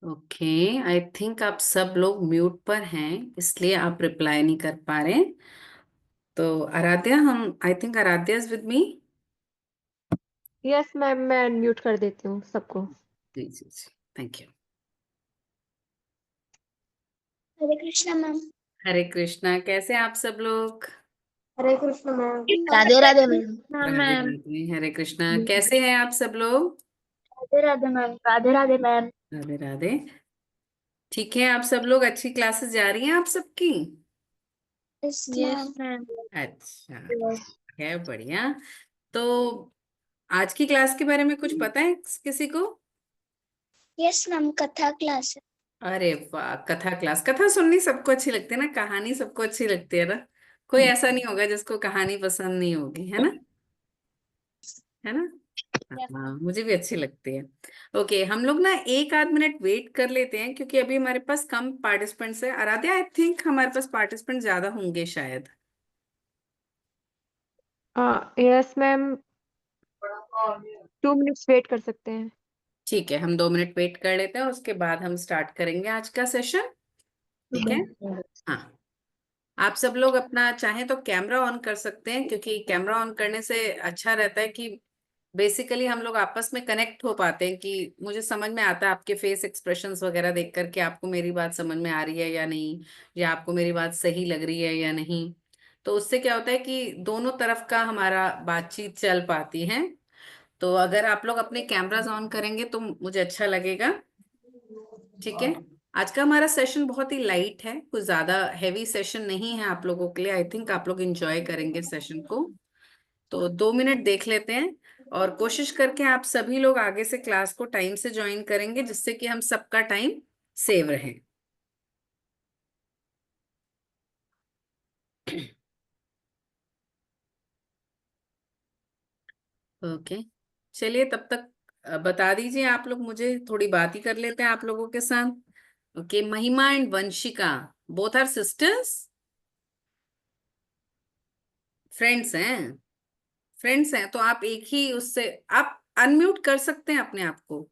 Okay, I think आप सब लोग म्यूट पर हैं, इसलिए आप रिप्लाई नहीं कर पा रहे। तो आराध्या, हम I think Aaradhya is with me. Yes ma'am, मैं अनम्यूट कर देती हूँ सबको। जी जी जी, thank you. Hare Krishna ma'am. Hare Krishna, कैसे हैं आप सब लोग? हरे कृष्ण मैम। राधे राधे मैम। राधे राधे, हरे कृष्णा, कैसे हैं आप सब लोग? राधे राधे मैम। राधे राधे मैम। राधे राधे। ठीक है, आप सब लोग, अच्छी क्लासेस जा रही हैं आप सबकी? Yes ma'am. अच्छा, है बढ़िया। तो आज की क्लास के बारे में कुछ पता है किसी को? यस मैम, कथा क्लास है। अरे वाह, कथा क्लास। कथा सुननी सबको अच्छी लगती है ना, कहानी सबको अच्छी लगती है ना। कोई ऐसा नहीं होगा जिसको कहानी पसंद नहीं होगी, है ना? है ना? हाँ, मुझे भी अच्छी लगती है। ओके, हम लोग ना एक आध मिनट वेट कर लेते हैं, क्योंकि अभी हमारे पास कम पार्टिसिपेंट्स है। आराध्या, आई थिंक हमारे पास पार्टिसिपेंट ज्यादा होंगे शायद। यस मैम, 2 मिनट्स वेट कर सकते हैं। ठीक है, हम 2 मिनट वेट कर लेते हैं, उसके बाद हम स्टार्ट करेंगे आज का सेशन। ठीक है। हाँ, आप सब लोग अपना चाहें तो कैमरा ऑन कर सकते हैं, क्योंकि कैमरा ऑन करने से अच्छा रहता है कि बेसिकली हम लोग आपस में कनेक्ट हो पाते हैं, कि मुझे समझ में आता है आपके फेस एक्सप्रेशंस वगैरह देख कर कि आपको मेरी बात समझ में आ रही है या नहीं, या आपको मेरी बात सही लग रही है या नहीं। तो उससे क्या होता है कि दोनों तरफ का हमारा बातचीत चल पाती है। तो अगर आप लोग अपने कैमरास ऑन करेंगे तो मुझे अच्छा लगेगा। ठीक है। आज का हमारा सेशन बहुत ही लाइट है, कुछ ज्यादा हैवी सेशन नहीं है आप लोगों के लिए। आई थिंक आप लोग एंजॉय करेंगे सेशन को। तो 2 मिनट देख लेते हैं, और कोशिश करके आप सभी लोग आगे से क्लास को टाइम से ज्वाइन करेंगे, जिससे कि हम सबका टाइम सेव रहे। ओके, चलिए तब तक बता दीजिए आप लोग मुझे, थोड़ी बात ही कर लेते हैं आप लोगों के साथ। Okay, Mahima and Vanshika, both are sisters, friends हैं। फ्रेंड्स हैं तो आप एक ही उससे आप अनम्यूट कर सकते हैं अपने आप को,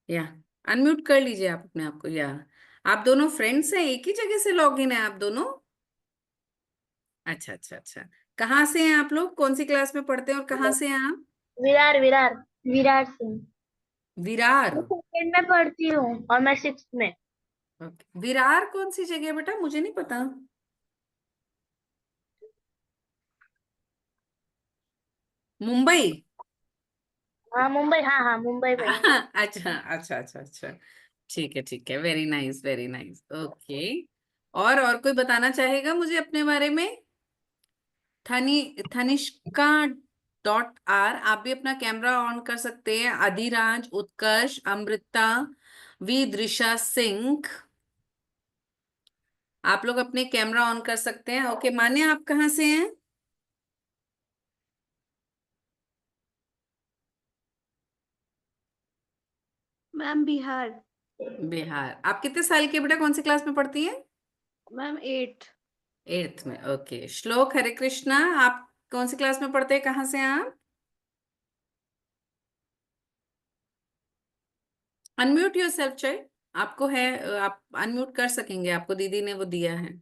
या अनम्यूट कर लीजिए आप अपने आप को, या आप दोनों फ्रेंड्स हैं, एक ही जगह से लॉग इन है आप दोनों? अच्छा अच्छा अच्छा। कहाँ से हैं आप लोग, कौन सी क्लास में पढ़ते हैं और कहाँ से हैं आप? विरार विरार विरार सिंह। विरार। मैं सेकेंड में पढ़ती हूँ और मैं 6th में। ओके, विरार कौन सी जगह है बेटा, मुझे नहीं पता। मुंबई? हाँ मुंबई, हाँ हाँ मुंबई में। अच्छा अच्छा अच्छा अच्छा। ठीक है, very nice very nice. Okay, और कोई बताना चाहेगा मुझे अपने बारे में? थनिष्का डॉट आर, आप भी अपना कैमरा ऑन कर सकते हैं। अधिराज, उत्कर्ष, अमृता, वी दृशा सिंह, आप लोग अपने कैमरा ऑन कर सकते हैं। ओके, मान्या, आप कहाँ से हैं? मैम बिहार। बिहार। आप कितने साल के बेटा, कौन सी क्लास में पढ़ती हैं? मैम 8। 8th में। ओके, श्लोक, हरे कृष्णा, आप कौन सी क्लास में पढ़ते हैं, कहाँ से हैं आप? अनम्यूट योर सेल्फ चाइल्ड, आपको है, आप अनम्यूट कर सकेंगे, आपको दीदी ने वो दिया है।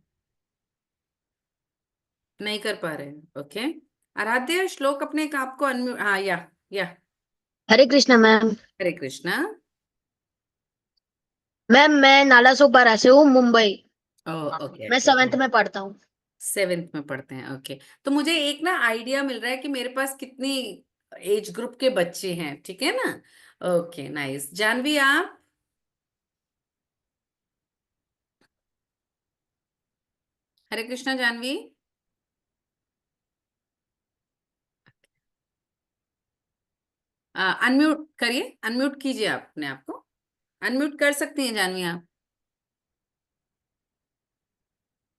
नहीं कर पा रहे हैं, ओके। आराध्य, श्लोक अपने आप को अनम्यूट, हाँ, या हरे कृष्णा मैम। हरे कृष्णा। मैम मैं नाला सोपारा से हूँ, मुंबई। ओ, ओके मैं ओके। 7th में पढ़ता हूँ। 7th में पढ़ते हैं, ओके। तो मुझे एक ना आइडिया मिल रहा है कि मेरे पास कितनी एज ग्रुप के बच्चे हैं, ठीक है ना? Okay, nice. जानवी, आप? हरे कृष्णा, जानवी। अनम्यूट करिए, अनम्यूट कीजिए आप अपने आप को। अनम्यूट कर सकती हैं जानवी आप?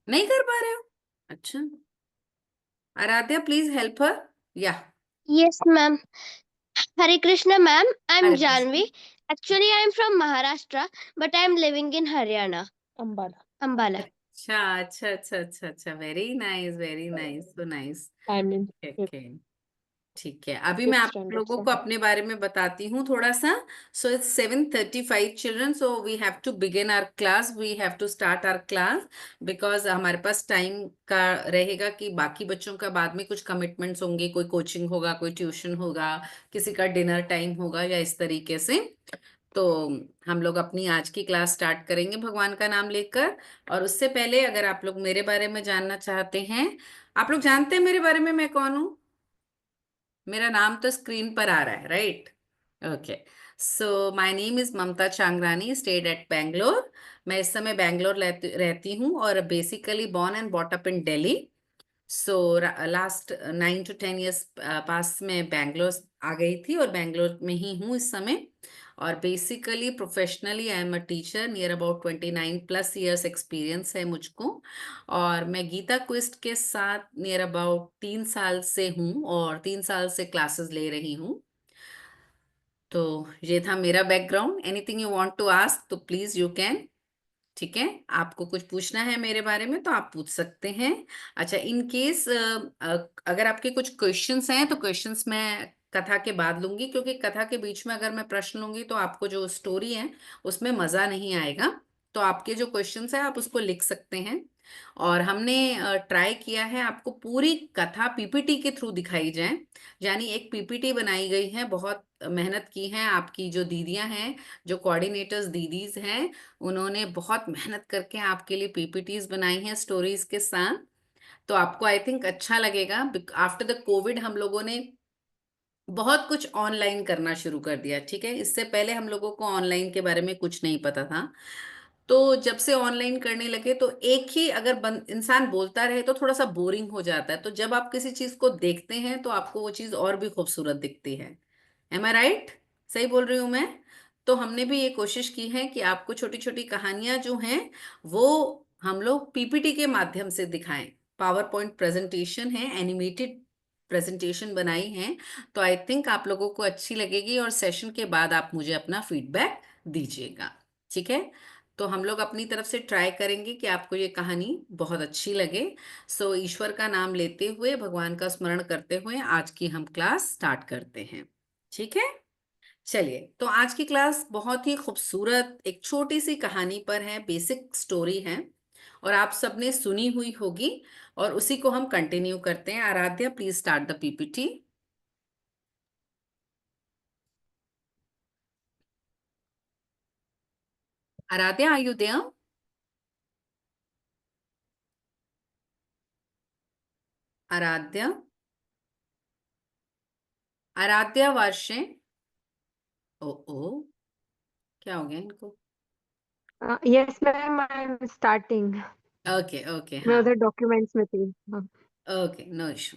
नहीं कर पा रहे हो? अच्छा, आराध्या, प्लीज हेल्प हर, या yes ma'am. Hare Krishna ma'am, I'm Hare Janvi. Krishna. Actually, I'm from Maharashtra, but I'm living in Haryana, Ambala. Ambala. अच्छा अच्छा अच्छा अच्छा अच्छा, very nice very nice, so nice. Time okay, ठीक है, अभी मैं फिफ्थ आप स्टैंडर्ड लोगों से। को अपने बारे में बताती हूँ थोड़ा सा। So it's 7:35 children, so we have to begin our class, we have to start our class, because हमारे पास टाइम का रहेगा कि बाकी बच्चों का बाद में कुछ कमिटमेंट्स होंगे, कोई कोचिंग होगा, कोई ट्यूशन होगा, किसी का डिनर टाइम होगा या इस तरीके से। तो हम लोग अपनी आज की क्लास स्टार्ट करेंगे भगवान का नाम लेकर। और उससे पहले अगर आप लोग मेरे बारे में जानना चाहते हैं, आप लोग जानते हैं मेरे बारे में मैं कौन हूँ? मेरा नाम तो स्क्रीन पर आ रहा है, right? Okay, so my name is Mamta Changrani, stayed at Bangalore. मैं इस समय बैंगलोर रहती हूँ और basically born and bought up in Delhi. So last 9 to 10 years पास में बैंगलोर आ गई थी और बैंगलोर में ही हूँ इस समय। और basically professionally I am a teacher, near about 29+ years experience है मुझको। और मैं गीता क्विस्ट के साथ नियर अबाउट 3 साल से हूँ और 3 साल से क्लासेस ले रही हूँ। तो ये था मेरा background. Anything you want to ask तो प्लीज यू कैन। ठीक है, आपको कुछ पूछना है मेरे बारे में तो आप पूछ सकते हैं। अच्छा, इन केस अगर आपके कुछ क्वेश्चंस हैं तो क्वेश्चंस मैं कथा के बाद लूंगी, क्योंकि कथा के बीच में अगर मैं प्रश्न लूंगी तो आपको जो स्टोरी है उसमें मजा नहीं आएगा। तो आपके जो क्वेश्चंस हैं आप उसको लिख सकते हैं। और हमने ट्राई किया है आपको पूरी कथा पीपीटी के थ्रू दिखाई जाए, यानी एक पीपीटी बनाई गई है, बहुत मेहनत की है आपकी जो दीदियां हैं, जो कोऑर्डिनेटर्स दीदीज हैं, उन्होंने बहुत मेहनत करके आपके लिए पीपीटीज बनाई हैं स्टोरीज के साथ। तो आपको आई थिंक अच्छा लगेगा। आफ्टर द कोविड हम लोगों ने बहुत कुछ ऑनलाइन करना शुरू कर दिया। ठीक है, इससे पहले हम लोगों को ऑनलाइन के बारे में कुछ नहीं पता था। तो जब से ऑनलाइन करने लगे तो एक ही अगर इंसान बोलता रहे तो थोड़ा सा बोरिंग हो जाता है। तो जब आप किसी चीज को देखते हैं तो आपको वो चीज और भी खूबसूरत दिखती है। एम आई राइट? सही बोल रही हूं मैं? तो हमने भी ये कोशिश की है कि आपको छोटी छोटी कहानियां जो हैं वो हम लोग पीपीटी के माध्यम से दिखाएं। पावर पॉइंट प्रेजेंटेशन है, एनिमेटेड प्रेजेंटेशन बनाई है। तो आई थिंक आप लोगों को अच्छी लगेगी और सेशन के बाद आप मुझे अपना फीडबैक दीजिएगा। ठीक है, तो हम लोग अपनी तरफ से ट्राई करेंगे कि आपको ये कहानी बहुत अच्छी लगे। सो ईश्वर का नाम लेते हुए, भगवान का स्मरण करते हुए आज की हम क्लास स्टार्ट करते हैं। ठीक है, चलिए। तो आज की क्लास बहुत ही खूबसूरत एक छोटी सी कहानी पर है, बेसिक स्टोरी है और आप सबने सुनी हुई होगी और उसी को हम कंटिन्यू करते हैं। Aaradhya, please start the PPT. Aaradhya, are you there? Aaradhya, Aaradhya Varshe. ओ ओ, क्या हो गया इनको? Yes ma'am, I am starting. Okay okay, मैं हाँ, उधर डॉक्यूमेंट्स में थी। हाँ। Okay, no issue.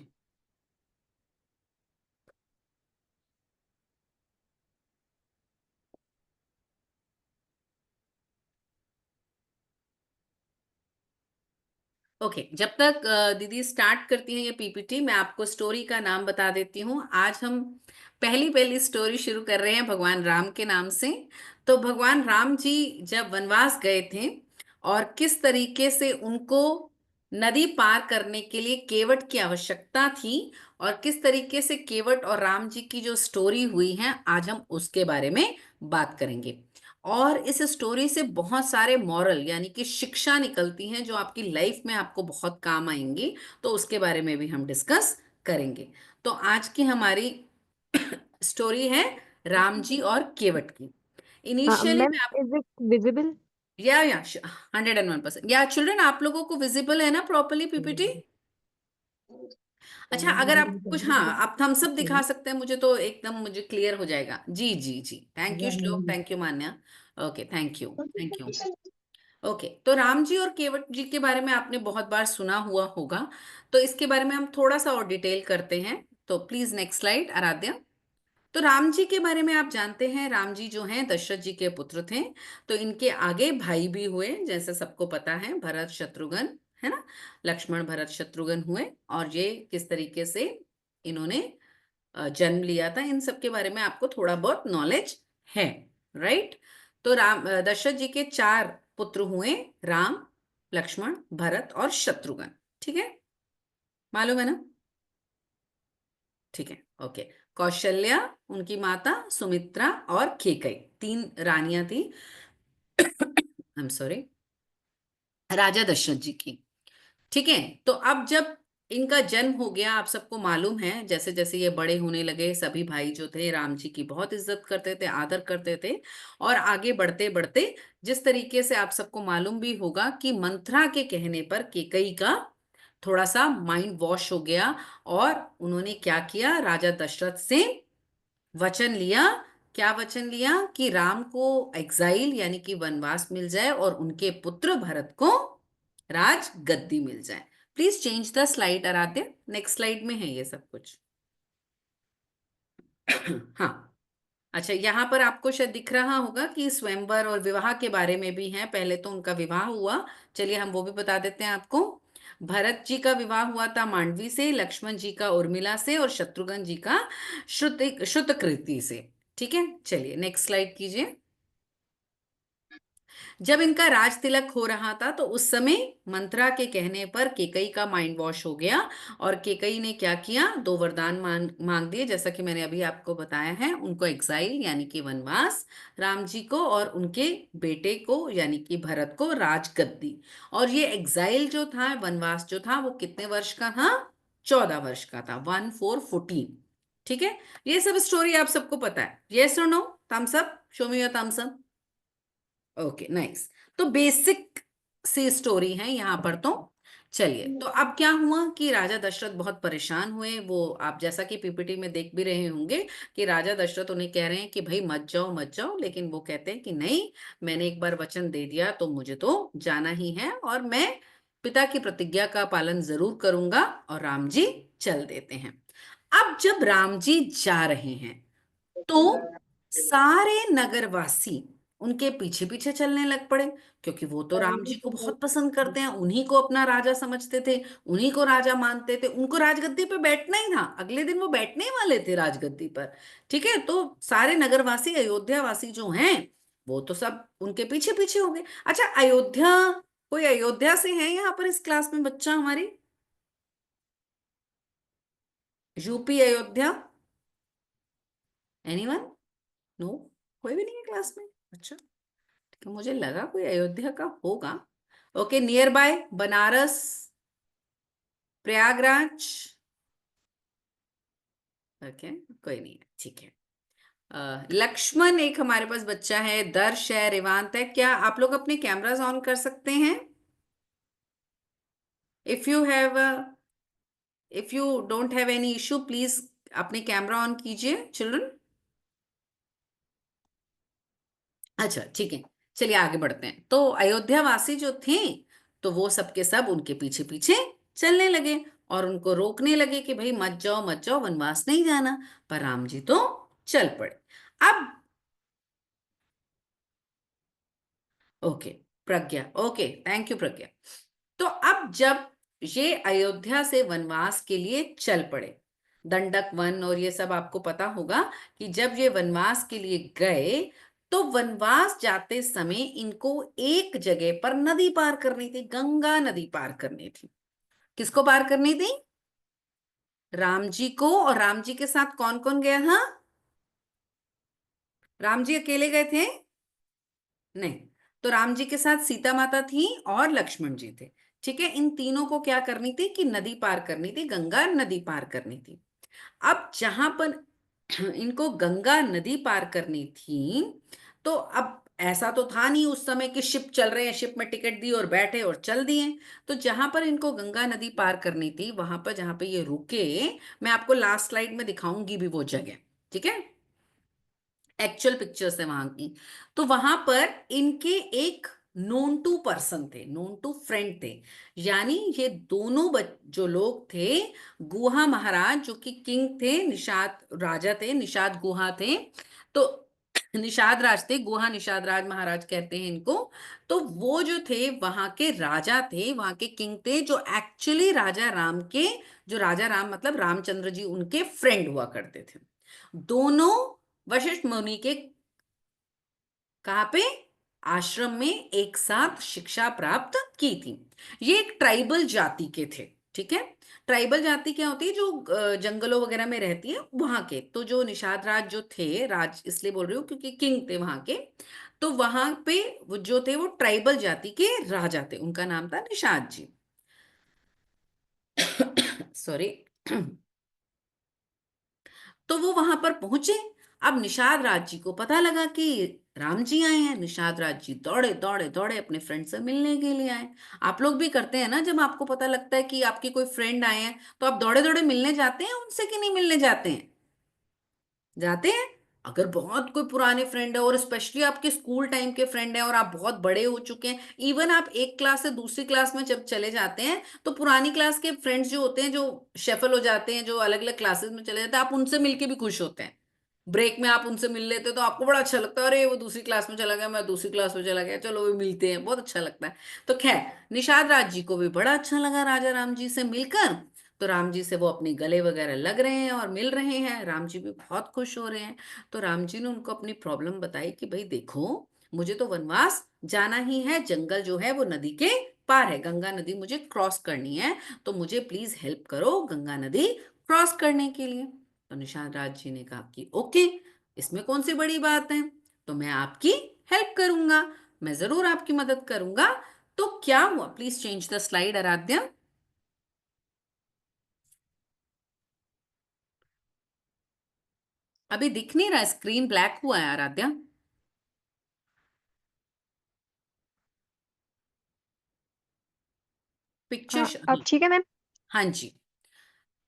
ओके, जब तक दीदी स्टार्ट करती हैं ये पीपीटी, मैं आपको स्टोरी का नाम बता देती हूँ। आज हम पहली पहली स्टोरी शुरू कर रहे हैं भगवान राम के नाम से। तो भगवान राम जी जब वनवास गए थे और किस तरीके से उनको नदी पार करने के लिए केवट की आवश्यकता थी और किस तरीके से केवट और राम जी की जो स्टोरी हुई है, आज हम उसके बारे में बात करेंगे। और इस स्टोरी से बहुत सारे मॉरल यानी कि शिक्षा निकलती हैं जो आपकी लाइफ में आपको बहुत काम आएंगी। तो उसके बारे में भी हम डिस्कस करेंगे। तो आज की हमारी स्टोरी है राम जी और केवट की। इनिशियली मैम, मैं आप, इज इट विजिबल? या 101%, या चिल्ड्रन, आप लोगों को विजिबल है ना प्रॉपरली पीपीटी? अच्छा, अगर आप कुछ, हाँ, आप थम्स अप दिखा सकते हैं मुझे तो एकदम मुझे क्लियर हो जाएगा। जी जी जी, थैंक यू श्लोक, thank you Manya. Okay, thank you, thank you. Okay, तो राम जी और केवट जी के बारे में आपने बहुत बार सुना हुआ होगा। तो इसके बारे में हम थोड़ा सा और डिटेल करते हैं। तो प्लीज नेक्स्ट स्लाइड आराध्या। तो राम जी के बारे में आप जानते हैं, राम जी जो हैं दशरथ जी के पुत्र थे। तो इनके आगे भाई भी हुए, जैसे सबको पता है, भरत शत्रुघ्न, है ना? लक्ष्मण भरत शत्रुघ्न हुए। और ये किस तरीके से इन्होंने जन्म लिया था, इन सब के बारे में आपको थोड़ा बहुत नॉलेज है, राइट? तो दशरथ जी के 4 पुत्र हुए, राम, लक्ष्मण, भरत और शत्रुघ्न। ठीक है, मालूम है ना? ठीक है, ओके, कौशल्या, उनकी माता सुमित्रा और केकई, 3 रानियां थी। आई एम सॉरी, राजा दशरथ जी की। ठीक है, तो अब जब इनका जन्म हो गया, आप सबको मालूम है, जैसे जैसे ये बड़े होने लगे, सभी भाई जो थे राम जी की बहुत इज्जत करते थे, आदर करते थे। और आगे बढ़ते बढ़ते जिस तरीके से आप सबको मालूम भी होगा कि मंथरा के कहने पर केकई का थोड़ा सा माइंड वॉश हो गया, और उन्होंने क्या किया, राजा दशरथ से वचन लिया। क्या वचन लिया? कि राम को एग्जाइल यानी कि वनवास मिल जाए और उनके पुत्र भरत को राज गद्दी मिल जाए। प्लीज चेंज द स्लाइड आराध्य, नेक्स्ट स्लाइड में है ये सब कुछ। हाँ, अच्छा, यहाँ पर आपको शायद दिख रहा होगा कि स्वयंवर और विवाह के बारे में भी है। पहले तो उनका विवाह हुआ, चलिए हम वो भी बता देते हैं आपको। भरत जी का विवाह हुआ था मांडवी से, लक्ष्मण जी का उर्मिला से, और शत्रुघ्न जी का श्रुतकृति से। ठीक है, चलिए नेक्स्ट स्लाइड कीजिए। जब इनका राज तिलक हो रहा था तो उस समय मंत्रा के कहने पर केकई का माइंड वॉश हो गया, और केकई ने क्या किया, 2 वरदान मांग दिए, जैसा कि मैंने अभी आपको बताया है। उनको एग्जाइल यानी कि वनवास, राम जी को और उनके बेटे को यानी कि भरत को राजगद्दी। और ये एग्जाइल जो था, वनवास जो था, वो कितने वर्ष का था? 14 वर्ष का था, 1414। ठीक है, ये सब स्टोरी आप सबको पता है, यस और no? Thumbs up, show me your thumbs up. Okay, nice. तो बेसिक सी स्टोरी है यहाँ पर। तो चलिए, तो अब क्या हुआ कि राजा दशरथ बहुत परेशान हुए। वो आप जैसा कि पीपीटी में देख भी रहे होंगे कि राजा दशरथ उन्हें कह रहे हैं कि भाई मत जाओ मत जाओ, लेकिन वो कहते हैं कि नहीं, मैंने एक बार वचन दे दिया तो मुझे तो जाना ही है, और मैं पिता की प्रतिज्ञा का पालन जरूर करूंगा। और राम जी चल देते हैं। अब जब राम जी जा रहे हैं तो सारे नगरवासी उनके पीछे पीछे चलने लग पड़े, क्योंकि वो तो राम जी को बहुत पसंद करते हैं, उन्हीं को अपना राजा समझते थे, उन्हीं को राजा मानते थे। उनको राजगद्दी पे बैठना ही था, अगले दिन वो बैठने ही वाले थे राजगद्दी पर। ठीक है, तो सारे नगरवासी, अयोध्या वासी जो हैं, वो तो सब उनके पीछे पीछे हो गए। अच्छा, अयोध्या, कोई अयोध्या से है यहाँ पर इस क्लास में बच्चा हमारी? UP Ayodhya, anyone? नो, कोई भी नहीं है क्लास में? अच्छा, तो मुझे लगा कोई अयोध्या का होगा। Okay, near by Banaras, Prayagraj. Okay, कोई नहीं है, ठीक है। लक्ष्मण, एक हमारे पास बच्चा है, दर्श है, रेवांत है। क्या आप लोग अपने कैमरास ऑन कर सकते हैं? If you have if you don't have any issue, please अपने कैमरा ऑन कीजिए चिल्ड्रन। अच्छा, ठीक है, चलिए आगे बढ़ते हैं। तो अयोध्या वासी जो थे, तो वो सबके सब उनके पीछे पीछे चलने लगे और उनको रोकने लगे कि भाई मत जाओ मत जाओ, वनवास नहीं जाना। पर राम जी तो चल पड़े। अब okay, Pragya, okay, thank you Pragya. तो अब जब ये अयोध्या से वनवास के लिए चल पड़े, दंडक वन और ये सब आपको पता होगा कि जब ये वनवास के लिए गए, तो वनवास जाते समय इनको एक जगह पर नदी पार करनी थी, गंगा नदी पार करनी थी। किसको पार करनी थी? राम जी को। और राम जी के साथ कौन कौन गया था? राम जी अकेले गए थे? नहीं, तो राम जी के साथ सीता माता थी और लक्ष्मण जी थे। ठीक है, इन तीनों को क्या करनी थी कि नदी पार करनी थी, गंगा नदी पार करनी थी। अब जहां पर इनको गंगा नदी पार करनी थी, तो अब ऐसा तो था नहीं उस समय कि शिप चल रहे हैं, शिप में टिकट दी और बैठे और चल दिए। तो जहां पर इनको गंगा नदी पार करनी थी, वहां पर जहां पे ये रुके, मैं आपको लास्ट स्लाइड में दिखाऊंगी भी वो जगह। ठीक है, एक्चुअल पिक्चर्स है वहां की। तो वहां पर इनके एक नोन टू पर्सन थे, नोन टू फ्रेंड थे। यानी ये दोनों जो लोग थे, गुहा महाराज जो कि किंग थे, निषाद राजा थे, निषाद गुहा थे। तो निषाद राज थे, गुहा निषाद राज महाराज कहते हैं इनको। तो वो जो थे वहां के राजा थे, वहां के किंग थे, जो एक्चुअली राजा राम के, जो राजा राम मतलब रामचंद्र जी उनके फ्रेंड हुआ करते थे। दोनों वशिष्ठ मुनि के कहाँ पे? आश्रम में एक साथ शिक्षा प्राप्त की थी। ये एक ट्राइबल जाति के थे। ठीक है। ट्राइबल जाति क्या होती है, जो जंगलों वगैरह में रहती है वहां के। तो जो निषाद राज जो थे, राज इसलिए बोल रही हूँ क्योंकि किंग थे वहां के, तो वहां पे वो जो थे वो ट्राइबल जाति के राजा थे, उनका नाम था निषाद जी। सॉरी। तो वो वहां पर पहुंचे। अब निषाद राज जी को पता लगा कि राम जी आए हैं। निषाद राज जी दौड़े दौड़े दौड़े अपने फ्रेंड से मिलने के लिए आए। आप लोग भी करते हैं ना, जब आपको पता लगता है कि आपके कोई फ्रेंड आए हैं तो आप दौड़े दौड़े मिलने जाते हैं उनसे, कि नहीं मिलने जाते हैं? जाते हैं। अगर बहुत कोई पुराने फ्रेंड है और स्पेशली आपके स्कूल टाइम के फ्रेंड है और आप बहुत बड़े हो चुके हैं, इवन आप एक क्लास से दूसरी क्लास में जब चले जाते हैं तो पुरानी क्लास के फ्रेंड्स जो होते हैं, जो शेफल हो जाते हैं, जो अलग अलग क्लासेस में चले जाते हैं, आप उनसे मिलके भी खुश होते हैं। ब्रेक में आप उनसे मिल लेते हो तो आपको बड़ा अच्छा लगता है, अरे वो दूसरी क्लास में चला गया, मैं दूसरी क्लास में चला गया, चलो वो मिलते हैं, बहुत अच्छा लगता है। तो खैर, निषाद राज जी को भी बड़ा अच्छा लगा राजा राम जी से मिलकर। तो राम जी से वो अपने गले वगैरह लग रहे हैं और मिल रहे हैं, राम जी भी बहुत खुश हो रहे हैं। तो राम जी ने उनको अपनी प्रॉब्लम बताई कि भाई देखो, मुझे तो वनवास जाना ही है, जंगल जो है वो नदी के पार है, गंगा नदी मुझे क्रॉस करनी है, तो मुझे प्लीज हेल्प करो गंगा नदी क्रॉस करने के लिए। तो निषाद राज जी ने कहा कि ओके, इसमें कौन सी बड़ी बात है, तो मैं आपकी हेल्प करूंगा, मैं जरूर आपकी मदद करूंगा। तो क्या हुआ, please change the slide Aaradhya. अभी दिख नहीं रहा, स्क्रीन ब्लैक हुआ है आराध्या। पिक्चर हाँ, अब ठीक है मैम। हाँ जी।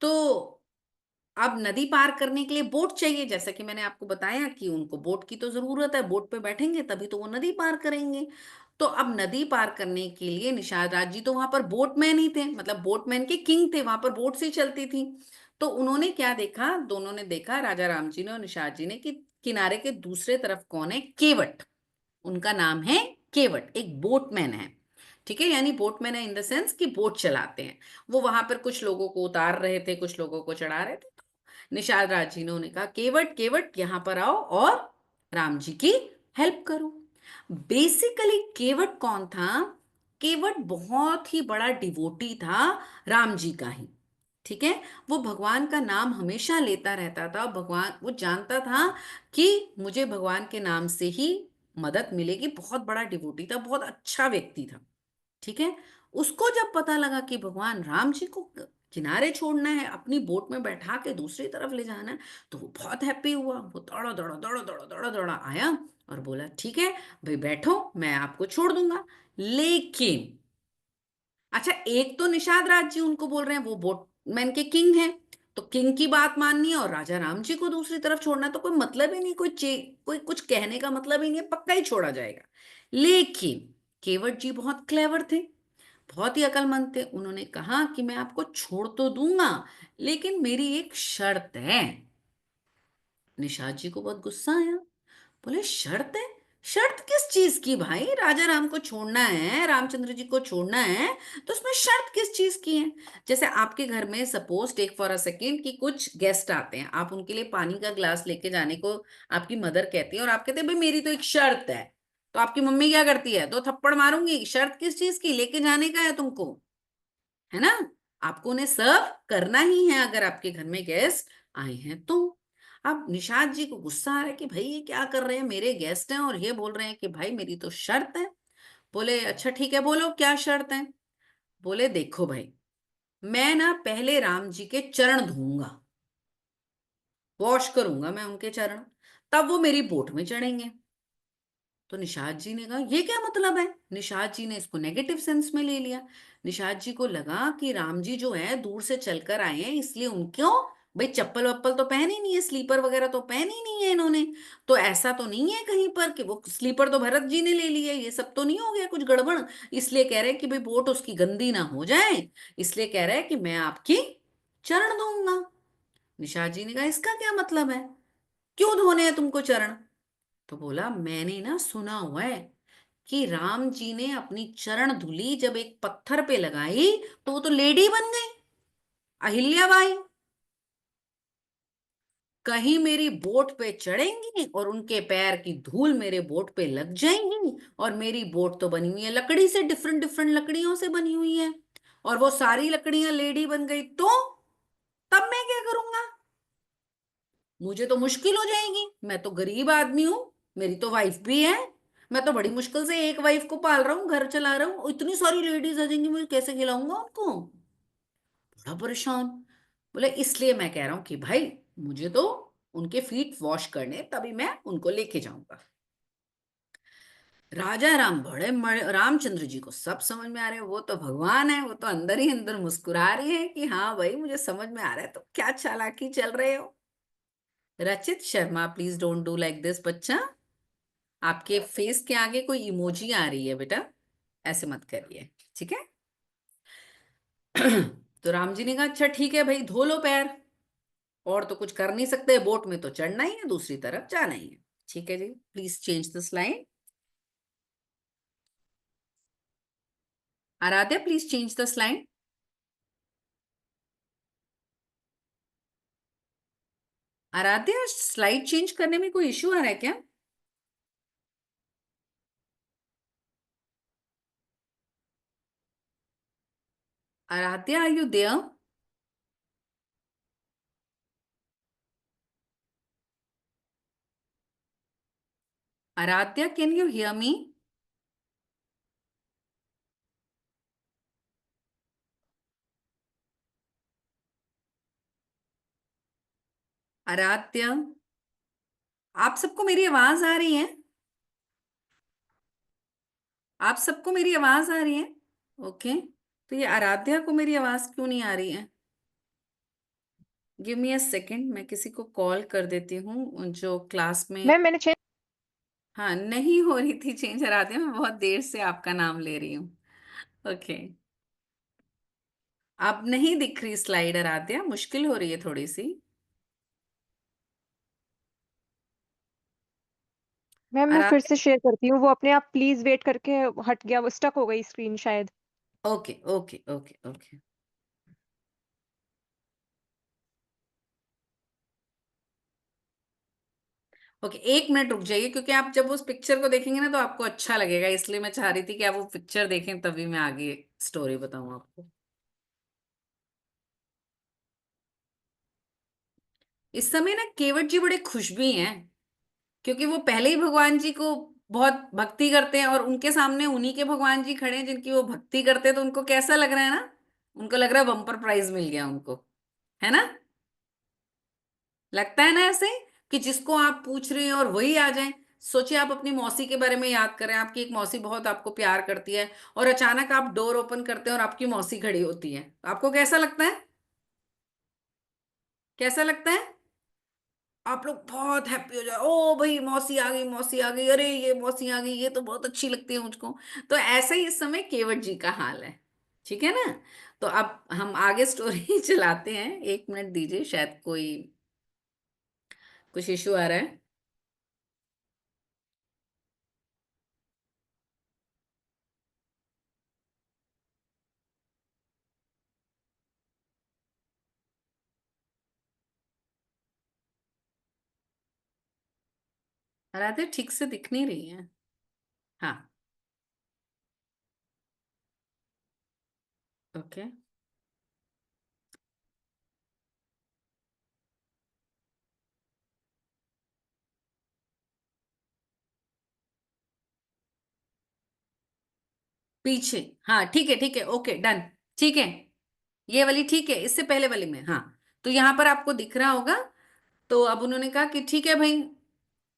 तो अब नदी पार करने के लिए बोट चाहिए, जैसा कि मैंने आपको बताया कि उनको बोट की तो जरूरत है, बोट पे बैठेंगे तभी तो वो नदी पार करेंगे। तो अब नदी पार करने के लिए निषाद राज जी तो वहां पर बोटमैन ही थे, मतलब बोटमैन के किंग थे, वहां पर बोट से ही चलती थी। तो उन्होंने क्या देखा, दोनों ने देखा, राजा राम जी ने और निषाद जी ने, कि किनारे के दूसरे तरफ कौन है, केवट। उनका नाम है केवट, एक बोटमैन है। ठीक है, यानी बोटमैन है इन द सेंस कि बोट चलाते हैं। वो वहां पर कुछ लोगों को उतार रहे थे, कुछ लोगों को चढ़ा रहे थे। निषाद राज जी ने उन्हें कहा, केवट केवट यहाँ पर आओ और राम जी की हेल्प करो। बेसिकली केवट कौन था? केवट बहुत ही बड़ा डिवोटी था राम जी का ही। ठीक है, वो भगवान का नाम हमेशा लेता रहता था, भगवान वो जानता था कि मुझे भगवान के नाम से ही मदद मिलेगी, बहुत बड़ा डिवोटी था, बहुत अच्छा व्यक्ति था। ठीक है, उसको जब पता लगा कि भगवान राम जी को किनारे छोड़ना है, अपनी बोट में बैठा के दूसरी तरफ ले जाना है, तो वो बहुत हैप्पी हुआ। वो दौड़ा दौड़ा दौड़ा दौड़ा दौड़ा दौड़ा आया और बोला ठीक है भाई बैठो, मैं आपको छोड़ दूंगा। लेकिन अच्छा, एक तो निषाद राज जी उनको बोल रहे हैं, वो बोटमैन के किंग हैं, तो किंग की बात माननी है और राजा राम जी को दूसरी तरफ छोड़ना है, तो कोई मतलब ही नहीं, कोई कुछ कहने का मतलब ही नहीं है, पक्का ही छोड़ा जाएगा। लेकिन केवट जी बहुत क्लेवर थे, बहुत ही अक्लमंद थे। उन्होंने कहा कि मैं आपको छोड़ तो दूंगा, लेकिन मेरी एक शर्त है। निषाद जी को बहुत गुस्सा आया, बोले शर्त है? शर्त किस चीज की भाई? राजा राम को छोड़ना है, रामचंद्र जी को छोड़ना है, तो उसमें शर्त किस चीज की है? जैसे आपके घर में suppose take for a second कि कुछ गेस्ट आते हैं, आप उनके लिए पानी का ग्लास लेके जाने को आपकी मदर कहती है और आप कहते हैं भाई मेरी तो एक शर्त है, तो आपकी मम्मी क्या करती है, दो थप्पड़ मारूंगी, शर्त किस चीज की, लेके जाने का है तुमको, है ना? आपको उन्हें सर्व करना ही है अगर आपके घर में गेस्ट आए हैं तो। अब निषाद जी को गुस्सा आ रहा है कि भाई ये क्या कर रहे हैं, मेरे गेस्ट हैं और ये बोल रहे हैं कि भाई मेरी तो शर्त है। बोले अच्छा ठीक है, बोलो क्या शर्त है। बोले देखो भाई, मैं ना पहले राम जी के चरण धोऊंगा, वॉश करूंगा मैं उनके चरण, तब वो मेरी बोट में चढ़ेंगे। तो निषाद जी ने कहा ये क्या मतलब है? निषाद जी ने इसको नेगेटिव सेंस में ले लिया। निषाद जी को लगा कि राम जी जो है दूर से चलकर आए हैं, इसलिए उनको भाई चप्पल वप्पल तो पहने नहीं है, स्लीपर वगैरह तो पहने ही नहीं है इन्होंने, तो ऐसा तो नहीं है कहीं पर कि वो स्लीपर तो भरत जी ने ले लिए, ये सब तो नहीं हो गया कुछ गड़बड़, इसलिए कह रहे हैं कि भाई बोट उसकी गंदी ना हो जाए, इसलिए कह रहे हैं कि मैं आपकी चरण धोऊंगा। निषाद जी ने कहा इसका क्या मतलब है, क्यों धोने हैं तुमको चरण? तो बोला मैंने ना सुना हुआ है कि राम जी ने अपनी चरण धुली जब एक पत्थर पे लगाई तो वो तो लेडी बन गई, अहिल्याबाई। कहीं मेरी बोट पे चढ़ेंगी और उनके पैर की धूल मेरे बोट पे लग जाएंगी, और मेरी बोट तो बनी हुई है लकड़ी से, डिफरेंट डिफरेंट लकड़ियों से बनी हुई है, और वो सारी लकड़ियां लेडी बन गई तो तब मैं क्या करूंगा? मुझे तो मुश्किल हो जाएगी, मैं तो गरीब आदमी हूं, मेरी तो वाइफ भी है, मैं तो बड़ी मुश्किल से एक वाइफ को पाल रहा हूँ, घर चला रहा हूँ, इतनी सारी लेडीज आ जाएंगी, मैं कैसे खिलाऊंगा उनको? बड़ा परेशान। बोले इसलिए मैं कह रहा हूं कि भाई मुझे तो उनके फीट वॉश करने, तभी मैं उनको लेके जाऊंगा। राजा राम रामचंद्र जी को सब समझ में आ रहे हैं, वो तो भगवान है, वो तो अंदर ही अंदर मुस्कुरा रहे हैं कि हाँ भाई मुझे समझ में आ रहा है, तो क्या चालाकी चल रहे हो। रचित Sharma please don't do like this बच्चा, आपके फेस के आगे कोई इमोजी आ रही है बेटा, ऐसे मत करिए, ठीक है। तो राम जी ने कहा अच्छा ठीक है भाई, धो लो पैर, और तो कुछ कर नहीं सकते, बोट में तो चढ़ना ही है, दूसरी तरफ जाना ही है। ठीक है जी, please change the slide. Aradhya please change the slide. Aradhya slide change करने में कोई इश्यू आ रहा है क्या? Aradhya are you there? Aradhya can you hear me? Aradhya, आप सबको मेरी आवाज आ रही है? आप सबको मेरी आवाज आ रही है? ओके, तो ये आराध्या को मेरी आवाज क्यों नहीं आ रही है? गिव मी अ सेकेंड, मैं किसी को कॉल कर देती हूँ जो क्लास में। मैम मैंने चेंज। हाँ नहीं हो रही थी चेंज आराध्या, मैं बहुत देर से आपका नाम ले रही हूँ। ओके, अब नहीं दिख रही स्लाइड आराध्या, मुश्किल हो रही है थोड़ी सी। मैम मैं फिर आराध्या, से शेयर करती हूँ, वो अपने आप प्लीज वेट करके हट गया, वो स्टक हो गई स्क्रीन शायद। Okay okay okay okay. Okay, एक मिनट रुक जाइए, क्योंकि आप जब उस पिक्चर को देखेंगे ना तो आपको अच्छा लगेगा, इसलिए मैं चाह रही थी कि आप वो पिक्चर देखें तभी मैं आगे स्टोरी बताऊं आपको। इस समय ना केवट जी बड़े खुश भी हैं, क्योंकि वो पहले ही भगवान जी को बहुत भक्ति करते हैं, और उनके सामने उन्हीं के भगवान जी खड़े हैं जिनकी वो भक्ति करते हैं, तो उनको कैसा लग रहा है ना, उनको लग रहा है बम्पर प्राइज मिल गया उनको, है ना? लगता है ना ऐसे, कि जिसको आप पूछ रहे हैं और वही आ जाए। सोचिए आप अपनी मौसी के बारे में याद करें, आपकी एक मौसी बहुत आपको प्यार करती है, और अचानक आप डोर ओपन करते हैं और आपकी मौसी खड़ी होती है, तो आपको कैसा लगता है? कैसा लगता है? आप लोग बहुत हैप्पी हो जाए, ओ भाई मौसी आ गई, मौसी आ गई, अरे ये मौसी आ गई, ये तो बहुत अच्छी लगती है मुझको। तो ऐसा ही इस समय केवट जी का हाल है, ठीक है ना। तो अब हम आगे स्टोरी चलाते हैं, एक मिनट दीजिए, शायद कोई कुछ इशू आ रहा है। राधे ठीक से दिख नहीं रही है। हाँ, ओके। पीछे, हाँ ठीक है ठीक है, ओके डन। ठीक है, ये वाली ठीक है, इससे पहले वाली में, हाँ। तो यहाँ पर आपको दिख रहा होगा। तो अब उन्होंने कहा कि ठीक है भाई,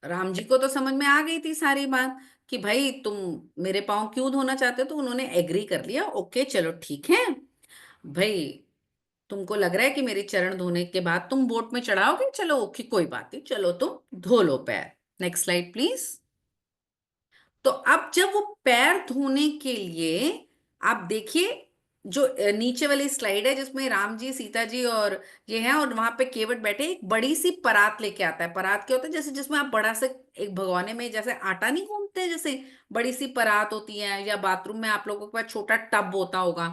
राम जी को तो समझ में आ गई थी सारी बात, कि भाई तुम मेरे पाँव क्यों धोना चाहते हो, तो उन्होंने एग्री कर लिया, ओके चलो ठीक है भाई, तुमको लग रहा है कि मेरे चरण धोने के बाद तुम बोट में चढ़ाओगे, चलो ओके कोई बात नहीं, चलो तुम धो लो पैर। Next slide please. तो अब जब वो पैर धोने के लिए, आप देखिए, जो नीचे वाली स्लाइड है जिसमें राम जी सीता जी और ये हैं, और वहां पे केवट बैठे, एक बड़ी सी परात लेके आता है। परात क्या होता है? जैसे जिसमें आप बड़ा से एक भगोने में जैसे आटा नहीं गूंथते हैं, जैसे बड़ी सी परात होती है, या बाथरूम में आप लोगों के पास छोटा टब होता होगा,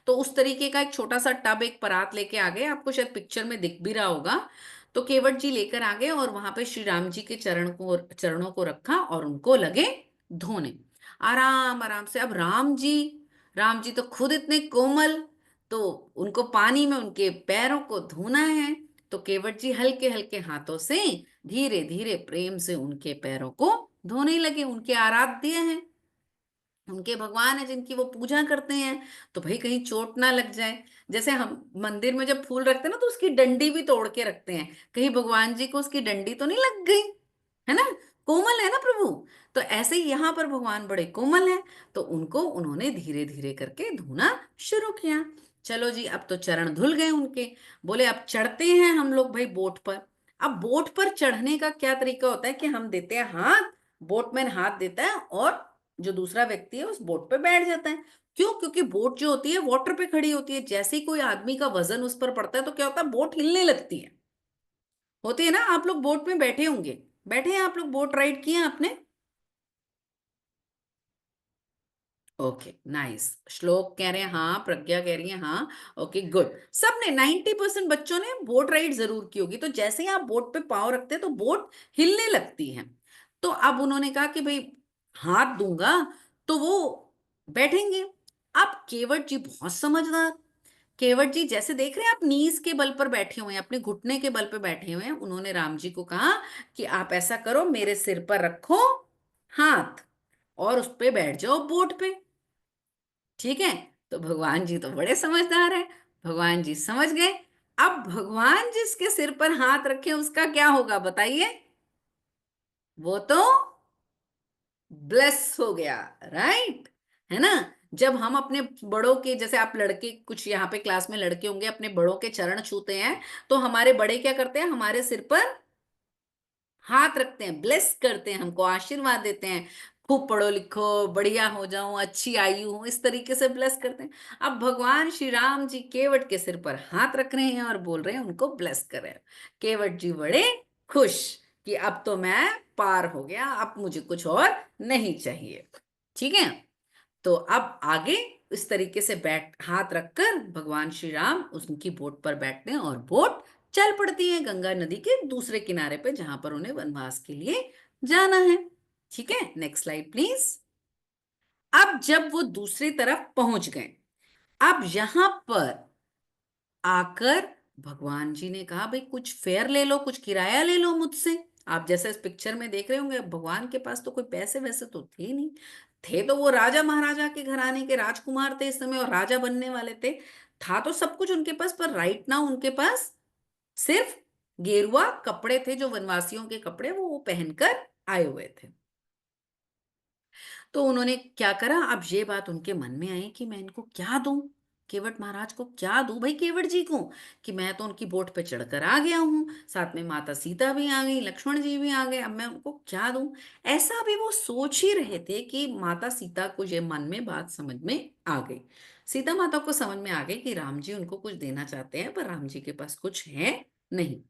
तो उस तरीके का एक छोटा सा टब, एक परात लेके आ गए, आपको शायद पिक्चर में दिख भी रहा होगा। तो केवट जी लेकर आ गए और वहां पे श्री राम जी के चरणों को रखा और उनको लगे धोने, आराम आराम से। अब राम जी तो खुद इतने कोमल, तो उनको पानी में उनके पैरों को धोना है। तो केवट जी हल्के हल्के हाथों से धीरे धीरे प्रेम से उनके पैरों को धोने लगे। उनके आराध्य हैं, उनके भगवान है जिनकी वो पूजा करते हैं, तो भाई कहीं चोट ना लग जाए। जैसे हम मंदिर में जब फूल रखते हैं ना, तो उसकी डंडी भी तोड़ के रखते हैं, कहीं भगवान जी को उसकी डंडी तो नहीं लग गई, है ना। कोमल है ना प्रभु। तो ऐसे ही यहाँ पर भगवान बड़े कोमल हैं, तो उनको उन्होंने धीरे धीरे करके धोना शुरू किया। चलो जी, अब तो चरण धुल गए उनके। बोले अब चढ़ते हैं हम लोग भाई बोट पर। अब बोट पर चढ़ने का क्या तरीका होता है कि हम देते हैं हाथ, बोटमैन हाथ देता है और जो दूसरा व्यक्ति है उस बोट पे बैठ जाता है। क्यों? क्योंकि बोट जो होती है वाटर पे खड़ी होती है, जैसे ही कोई आदमी का वजन उस पर पड़ता है तो क्या होता है, बोट हिलने लगती है। होती है ना, आप लोग बोट में बैठे होंगे, बैठे हैं आप लोग, बोट राइड किए आपने? Okay nice. श्लोक कह रहे हैं हाँ, प्रज्ञा कह रही है हाँ। Okay good. सबने 90% बच्चों ने बोट राइड जरूर की होगी। तो जैसे ही आप बोट पे पाँव रखते हैं तो बोट हिलने लगती है। तो अब उन्होंने कहा कि भाई हाथ दूंगा तो वो बैठेंगे। अब केवट जी बहुत समझदार। केवट जी जैसे देख रहे हैं आप, नीज के बल पर बैठे हुए हैं, अपने घुटने के बल पर बैठे हुए हैं। उन्होंने राम जी को कहा कि आप ऐसा करो, मेरे सिर पर रखो हाथ और उस पे बैठ जाओ बोट पे। ठीक है। तो भगवान जी तो बड़े समझदार हैं, भगवान जी समझ गए। अब भगवान जिसके सिर पर हाथ रखे उसका क्या होगा बताइए? वो तो ब्लेस हो गया, राइट, है ना। जब हम अपने बड़ों के, जैसे आप लड़के कुछ यहाँ पे क्लास में लड़के होंगे, अपने बड़ों के चरण छूते हैं, तो हमारे बड़े क्या करते हैं, हमारे सिर पर हाथ रखते हैं, ब्लेस करते हैं, हमको आशीर्वाद देते हैं, खूब पढ़ो लिखो, बढ़िया हो जाऊं, अच्छी आयु हो, इस तरीके से ब्लेस करते हैं। अब भगवान श्री राम जी केवट के सिर पर हाथ रख रहे हैं और बोल रहे हैं, उनको ब्लेस कर रहे हैं। केवट जी बड़े खुश कि अब तो मैं पार हो गया, अब मुझे कुछ और नहीं चाहिए। ठीक है। तो अब आगे इस तरीके से बैठ हाथ रखकर भगवान श्री राम उनकी बोट पर बैठते हैं और बोट चल पड़ती है गंगा नदी के दूसरे किनारे पे, जहां पर उन्हें वनवास के लिए जाना है। ठीक है, नेक्स्ट स्लाइड प्लीज। अब जब वो दूसरी तरफ पहुंच गए, अब यहां पर आकर भगवान जी ने कहा, भाई कुछ फेयर ले लो, कुछ किराया ले लो मुझसे। आप जैसे इस पिक्चर में देख रहे होंगे, भगवान के पास तो कोई पैसे वैसे तो थे नहीं। थे तो वो राजा महाराजा के घराने के राजकुमार थे इस समय, और राजा बनने वाले थे। था तो सब कुछ उनके पास, पर राइट नाउ उनके पास सिर्फ गेरुआ कपड़े थे, जो वनवासियों के कपड़े वो पहनकर आए हुए थे। तो उन्होंने क्या करा, अब ये बात उनके मन में आई कि मैं इनको क्या दूं, केवट महाराज को क्या दूं भाई, केवट जी को, कि मैं तो उनकी बोट पे चढ़कर आ गया हूं, साथ में माता सीता भी आ गई, लक्ष्मण जी भी आ गए, अब मैं उनको क्या दूं। ऐसा भी वो सोच ही रहे थे कि माता सीता को ये मन में बात समझ में आ गई। सीता माता को समझ में आ गई कि राम जी उनको कुछ देना चाहते हैं, पर राम जी के पास कुछ है नहीं।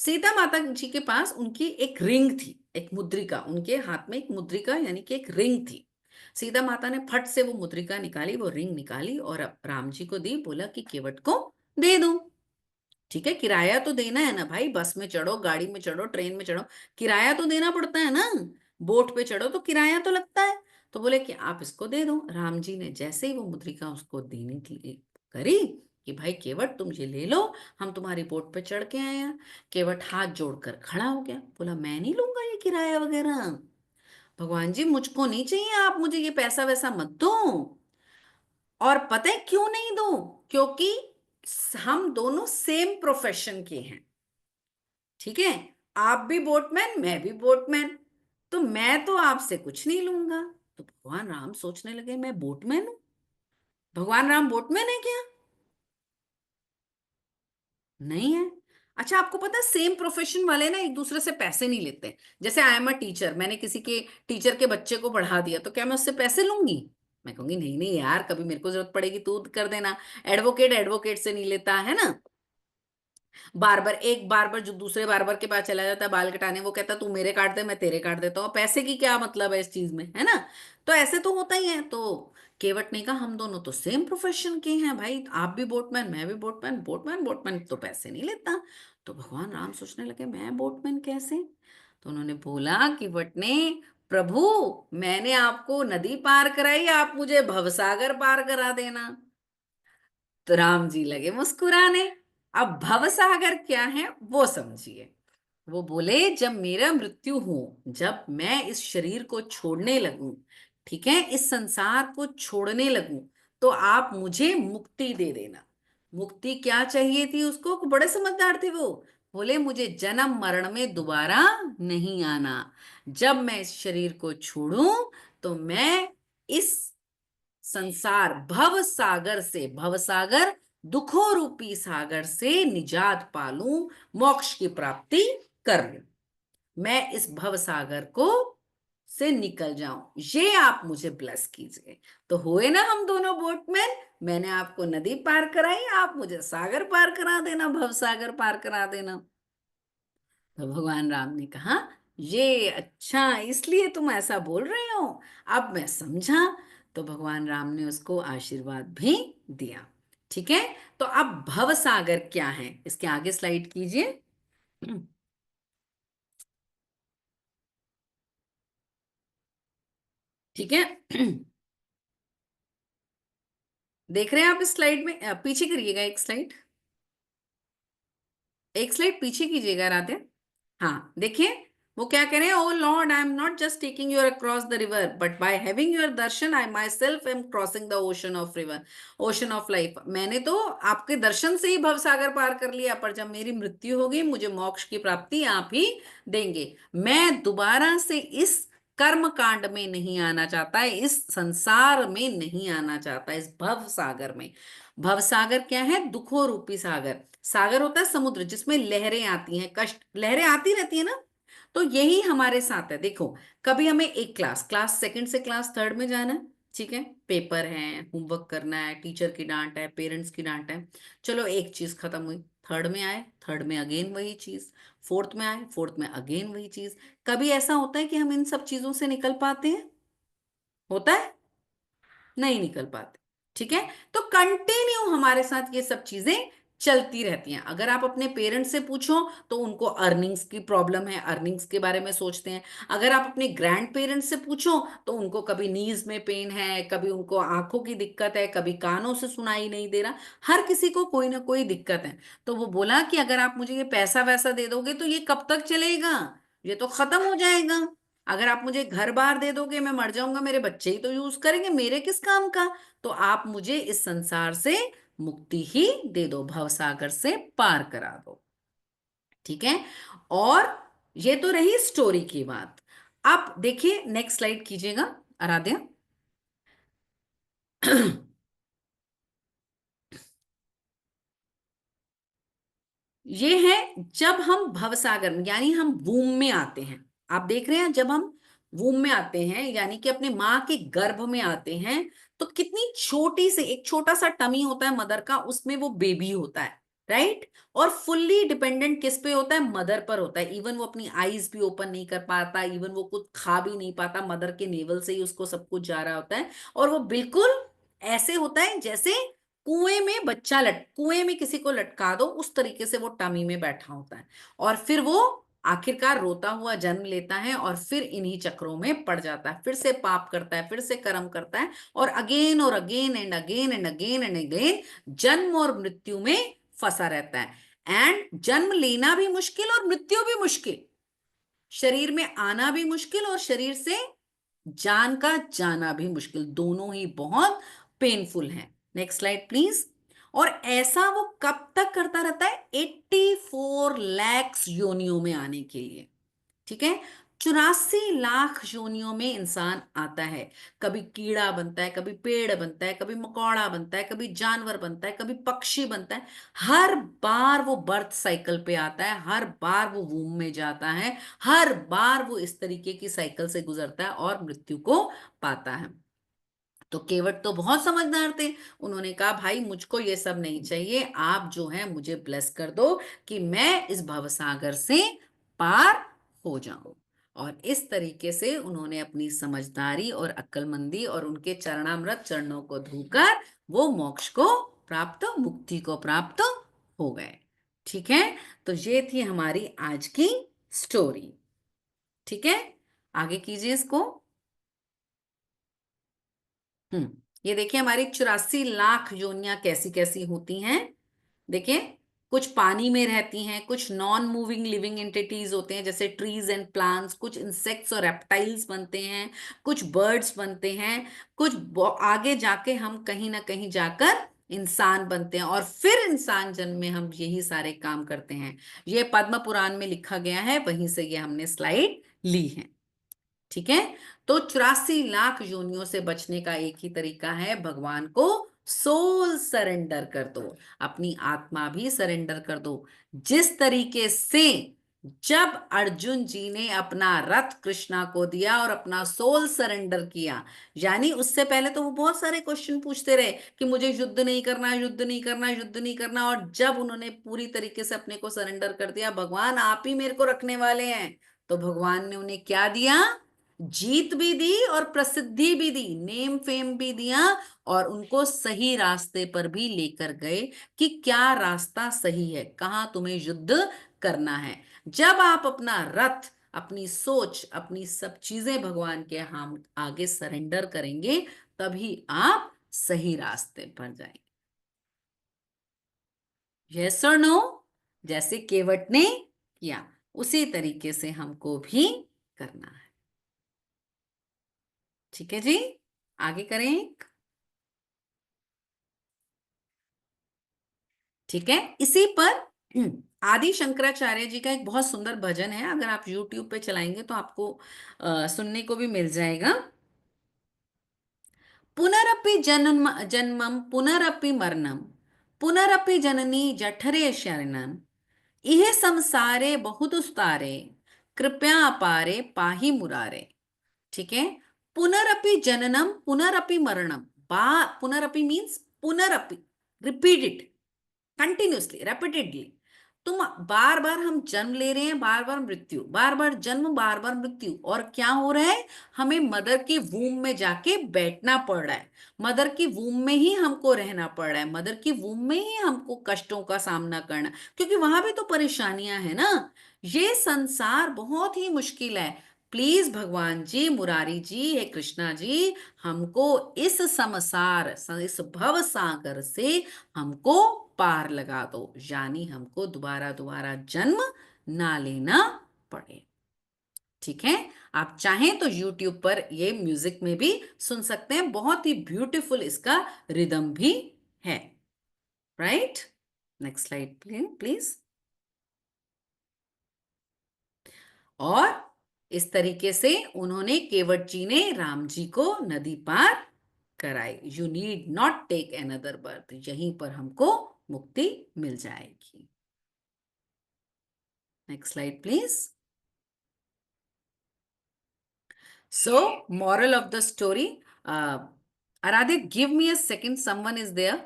सीता माता जी के पास उनकी एक रिंग थी, एक मुद्रिका, उनके हाथ में एक मुद्रिका यानी कि एक रिंग थी। सीता माता ने फट से वो मुद्रिका निकाली, वो रिंग निकाली और अब राम जी को दी, बोला कि केवट को दे दो। ठीक है, किराया तो देना है ना भाई, बस में चढ़ो, गाड़ी में चढ़ो, ट्रेन में चढ़ो, किराया तो देना पड़ता है ना। बोट पे चढ़ो तो किराया तो लगता है। तो बोले कि आप इसको दे दो। राम जी ने जैसे ही वो मुद्रिका उसको देने की करी कि भाई केवट तुम ये ले लो, हम तुम्हारी बोट पे चढ़ के आए हैं। केवट हाथ जोड़कर खड़ा हो गया, बोला मैं नहीं लूंगा ये किराया वगैरह, भगवान जी मुझको नहीं चाहिए, आप मुझे ये पैसा वैसा मत दो। और पता है क्यों नहीं दो? क्योंकि हम दोनों सेम प्रोफेशन के हैं। ठीक है, आप भी बोटमैन, मैं भी बोटमैन, तो मैं तो आपसे कुछ नहीं लूंगा। तो भगवान राम सोचने लगे, मैं बोटमैन हूं? भगवान राम बोटमैन है क्या? नहीं है। अच्छा, आपको पता है सेम प्रोफेशन वाले ना एक दूसरे से पैसे नहीं लेते। जैसे आई एम अ टीचर, मैंने किसी के टीचर के बच्चे को पढ़ा दिया, तो क्या मैं उससे पैसे लूंगी? मैं कहूंगी नहीं नहीं यार, कभी मेरे को जरूरत पड़ेगी तू कर देना। एडवोकेट एडवोकेट से नहीं लेता है ना। बार्बर, एक बार्बर जो दूसरे बार्बर के पास चला जाता है बाल कटाने, वो कहता तू मेरे काट दे, मैं तेरे काट देता हूँ, पैसे की क्या मतलब है इस चीज में, है ना। तो ऐसे तो होता ही है। तो केवट ने कहा हम दोनों तो सेम प्रोफेशन के हैं भाई, आप भी बोटमैन मैं भी बोटमैन, बोटमैन बोटमैन तो पैसे नहीं लेता। तो भगवान राम सोचने लगे, मैं बोटमैन कैसे? तो उन्होंने बोला, केवट ने, प्रभु मैंने आपको नदी पार कराई, आप मुझे भवसागर पार करा देना। तो राम जी लगे मुस्कुराने। अब भवसागर क्या है वो समझिए। वो बोले जब मेरा मृत्यु हो, जब मैं इस शरीर को छोड़ने लगूं, ठीक है, इस संसार को छोड़ने लगूं, तो आप मुझे मुक्ति दे देना। मुक्ति क्या चाहिए थी उसको, बड़े समझदार थे वो। बोले मुझे जन्म मरण में दोबारा नहीं आना। जब मैं इस शरीर को छोड़ूं तो मैं इस संसार भव सागर से, भव सागर दुखों रूपी सागर से निजात पालूं, मोक्ष की प्राप्ति कर लूं, मैं इस भव सागर को से निकल जाऊं, ये आप मुझे ब्लेस कीजिए। तो हुए ना हम दोनों बोटमैन। मैंने आपको नदी पार कराई, आप मुझे सागर पार करा देना, भव सागर पार करा देना। तो भगवान राम ने कहा ये अच्छा, इसलिए तुम ऐसा बोल रहे हो, अब मैं समझा। तो भगवान राम ने उसको आशीर्वाद भी दिया। ठीक है, तो अब भव सागर क्या है, इसके आगे स्लाइड कीजिए। ठीक है। देख रहे हैं आप इस स्लाइड में, पीछे करिएगा एक स्लाइड, एक स्लाइड पीछे कीजिएगा राधे। हाँ देखिए, वो क्या कह रहे हैं, oh lord I am not just taking you across the river, but by having your darshan I myself am crossing the ocean of river, ocean of life. मैंने तो आपके दर्शन से ही भवसागर पार कर लिया, पर जब मेरी मृत्यु होगी मुझे मोक्ष की प्राप्ति आप ही देंगे। मैं दोबारा से इस कर्म कांड में नहीं आना चाहता, इस संसार में नहीं आना चाहता, इस भव सागर में। भव सागर क्या है, दुखों रूपी सागर। सागर होता है समुद्र जिसमें लहरें आती हैं, कष्ट, लहरें आती रहती है ना। तो यही हमारे साथ है। देखो, कभी हमें एक क्लास, क्लास सेकंड से क्लास थर्ड में जाना है, ठीक है, पेपर है, होमवर्क करना है, टीचर की डांट है, पेरेंट्स की डांट है, चलो एक चीज खत्म हुई, थर्ड में आए, थर्ड में अगेन वही चीज, फोर्थ में आए, फोर्थ में अगेन वही चीज। कभी ऐसा होता है कि हम इन सब चीजों से निकल पाते हैं? होता है? नहीं निकल पाते। ठीक है, तो कंटिन्यू हमारे साथ ये सब चीजें चलती रहती हैं। अगर आप अपने पेरेंट्स से पूछो तो उनको अर्निंग्स की प्रॉब्लम है, अर्निंग्स के बारे में सोचते हैं। अगर आप अपने ग्रैंड पेरेंट्स से पूछो तो उनको कभी नीज में पेन है, कभी उनको आंखों की दिक्कत है, कभी कानों से सुनाई नहीं दे रहा, हर किसी को कोई ना कोई दिक्कत है। तो वो बोला कि अगर आप मुझे ये पैसा वैसा दे दोगे तो ये कब तक चलेगा, ये तो खत्म हो जाएगा। अगर आप मुझे घर बार दे दोगे मैं मर जाऊंगा, मेरे बच्चे ही तो यूज करेंगे, मेरे किस काम का। तो आप मुझे इस संसार से मुक्ति ही दे दो, भवसागर से पार करा दो। ठीक है, और ये तो रही स्टोरी की बात। अब देखिए नेक्स्ट स्लाइड कीजिएगा आराध्या। ये है जब हम भवसागर में, यानी हम वूम में आते हैं। आप देख रहे हैं, जब हम वूम में आते हैं यानी कि अपने माँ के गर्भ में आते हैं, तो कितनी छोटी से, एक छोटा सा टमी होता है मदर का, उसमें वो बेबी होता है, राइट। और फुल्ली डिपेंडेंट किस पे होता है, मदर पर होता है। इवन वो अपनी आईज भी ओपन नहीं कर पाता, इवन वो कुछ खा भी नहीं पाता, मदर के नेवल से ही उसको सब कुछ जा रहा होता है। और वो बिल्कुल ऐसे होता है जैसे कुएं में बच्चा कुएं में किसी को लटका दो, उस तरीके से वो टमी में बैठा होता है। और फिर वो आखिरकार रोता हुआ जन्म लेता है और फिर इन्हीं चक्रों में पड़ जाता है, फिर से पाप करता है, फिर से कर्म करता है, और again and again and again and again जन्म और मृत्यु में फंसा रहता है। एंड जन्म लेना भी मुश्किल और मृत्यु भी मुश्किल, शरीर में आना भी मुश्किल और शरीर से जान का जाना भी मुश्किल, दोनों ही बहुत पेनफुल है। Next slide please. और ऐसा वो कब तक करता रहता है, 84 लाख योनियों में आने के लिए। ठीक है, 84 लाख योनियों में इंसान आता है। कभी कीड़ा बनता है, कभी पेड़ बनता है, कभी मकौड़ा बनता है, कभी जानवर बनता है, कभी पक्षी बनता है। हर बार वो बर्थ साइकिल पे आता है, हर बार वो वूम में जाता है, हर बार वो इस तरीके की साइकिल से गुजरता है और मृत्यु को पाता है। तो केवट तो बहुत समझदार थे, उन्होंने कहा भाई मुझको ये सब नहीं चाहिए, आप जो है मुझे ब्लेस कर दो कि मैं इस भवसागर से पार हो जाऊं। और इस तरीके से उन्होंने अपनी समझदारी और अक्लमंदी और उनके चरणामृत चरणों को धोकर वो मोक्ष को प्राप्त, मुक्ति को प्राप्त हो गए। ठीक है, तो ये थी हमारी आज की स्टोरी। ठीक है, आगे कीजिए इसको। ये देखिए हमारी 84 लाख योनियां कैसी कैसी होती हैं। देखिए कुछ पानी में रहती हैं, कुछ नॉन मूविंग लिविंग एंटिटीज होते हैं जैसे ट्रीज एंड प्लांट्स, कुछ इंसेक्ट्स और रेप्टाइल्स बनते हैं, कुछ बर्ड्स बनते हैं, कुछ आगे जाके हम कहीं ना कहीं जाकर इंसान बनते हैं, और फिर इंसान जन्म में हम यही सारे काम करते हैं। ये पद्म पुराण में लिखा गया है, वहीं से ये हमने स्लाइड ली है। ठीक है, तो 84 लाख योनियों से बचने का एक ही तरीका है, भगवान को सोल सरेंडर कर दो, अपनी आत्मा भी सरेंडर कर दो। जिस तरीके से जब अर्जुन जी ने अपना रथ कृष्णा को दिया और अपना सोल सरेंडर किया, यानी उससे पहले तो वो बहुत सारे क्वेश्चन पूछते रहे कि मुझे युद्ध नहीं करना, युद्ध नहीं करना, युद्ध नहीं करना, और जब उन्होंने पूरी तरीके से अपने को सरेंडर कर दिया, भगवान आप ही मेरे को रखने वाले हैं, तो भगवान ने उन्हें क्या दिया? जीत भी दी और प्रसिद्धि भी दी, नेम फेम भी दिया, और उनको सही रास्ते पर भी लेकर गए कि क्या रास्ता सही है, कहां तुम्हें युद्ध करना है। जब आप अपना रथ, अपनी सोच, अपनी सब चीजें भगवान के हम आगे सरेंडर करेंगे, तभी आप सही रास्ते पर जाएंगे। यस और नो? जैसे केवट ने किया उसी तरीके से हमको भी करना है। ठीक है जी, आगे करें। ठीक है, इसी पर आदि शंकराचार्य जी का एक बहुत सुंदर भजन है, अगर आप YouTube पे चलाएंगे तो आपको सुनने को भी मिल जाएगा। पुनरपि जन्म जन्मम पुनरपि मरणम पुनरपि जननी जठरे शरणम इहे संसारे बहुत उस्तारे कृपया अपारे पाहि मुरारे। ठीक है, पुनरपि जननम पुनरपि मरणम, बा पुनरपि मीन्स पुनरपि, रिपीट इट कंटिन्यूसली, रेपिटेडली। तुम बार बार हम जन्म ले रहे हैं, बार बार मृत्यु, बार बार जन्म, बार बार मृत्यु, और क्या हो रहा है? हमें मदर की वूम में जाके बैठना पड़ रहा है, मदर की वूम में ही हमको रहना पड़ रहा है, मदर की वूम में ही हमको कष्टों का सामना करना, क्योंकि वहां भी तो परेशानियां है ना। ये संसार बहुत ही मुश्किल है। प्लीज भगवान जी, मुरारी जी, हे कृष्णा जी, हमको इस संसार, इस भव सागर से हमको पार लगा दो, यानी हमको दोबारा दोबारा जन्म ना लेना पड़े। ठीक है, आप चाहें तो YouTube पर ये म्यूजिक में भी सुन सकते हैं, बहुत ही ब्यूटीफुल इसका रिदम भी है। Right, next slide please. और इस तरीके से उन्होंने, केवट जी ने राम जी को नदी पार कराई। You need not take another birth, यहीं पर हमको मुक्ति मिल जाएगी। Next slide please. So, moral of the story, Aaradhya give me a second, someone is there.